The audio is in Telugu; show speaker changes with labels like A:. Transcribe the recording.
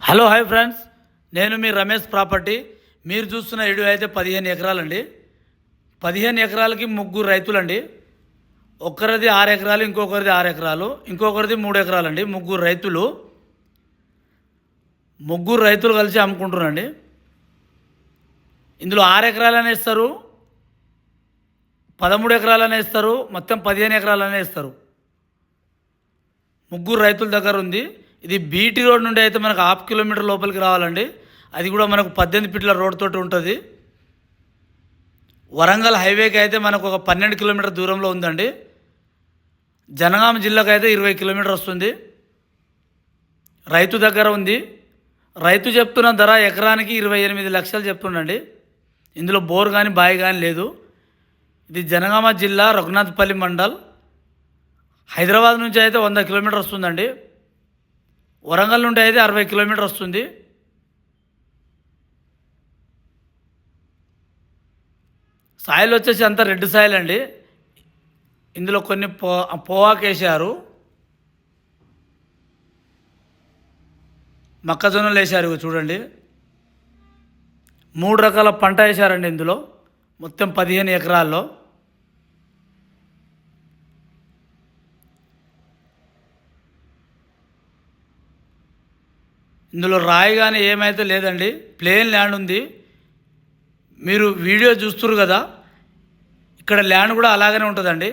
A: హలో హాయ్ ఫ్రెండ్స్, నేను మీ రమేష్ ప్రాపర్టీ. మీరు చూస్తున్న వీడియో అయితే 15 ఎకరాలండి. 15 ఎకరాలకి ముగ్గురు రైతులండి. ఒక్కరిది 6 ఎకరాలు, ఇంకొకరిది 6 ఎకరాలు, ఇంకొకరిది 3 ఎకరాలండి. ముగ్గురు రైతులు కలిసి అమ్ముకుంటున్నారండి. ఇందులో 6 ఎకరాలనే ఇస్తారు, 13 ఎకరాలనే ఇస్తారు, మొత్తం 15 ఎకరాలనే ఇస్తారు. ముగ్గురు రైతుల దగ్గర ఉంది. ఇది బీటీ రోడ్ నుండి అయితే మనకు 1/2 కిలోమీటర్ లోపలికి రావాలండి. అది కూడా మనకు 18 ఫీట్ల రోడ్ తోటి ఉంటుంది. వరంగల్ హైవేకి అయితే మనకు ఒక 12 కిలోమీటర్ దూరంలో ఉందండి. జనగామ జిల్లాకు అయితే 20 కిలోమీటర్ వస్తుంది. రైతు దగ్గర ఉంది. రైతు చెప్తున్న ధర ఎకరానికి 28 లక్షలు చెప్తుండండి. ఇందులో బోర్ కానీ బావి కానీ లేదు. ఇది జనగామ జిల్లా రఘునాథ్పల్లి మండల్. హైదరాబాద్ నుంచి అయితే 100 కిలోమీటర్ వస్తుందండి. వరంగల్ నుండి అయితే 60 కిలోమీటర్ వస్తుంది. సాయిల్ వచ్చేసి అంతా రెడ్ సాయిల్ అండి. ఇందులో కొన్ని పోవాకు వేసారు, మొక్కజొన్నలు వేసారు. చూడండి, 3 రకాల పంట వేసారండి ఇందులో, మొత్తం 15 ఎకరాల్లో. ఇందులో రాయి కానీ ఏమైతే లేదండి, ప్లేన్ ల్యాండ్ ఉంది. మీరు వీడియో చూస్తున్నారు కదా, ఇక్కడ ల్యాండ్ కూడా అలాగనే ఉంటుందండి.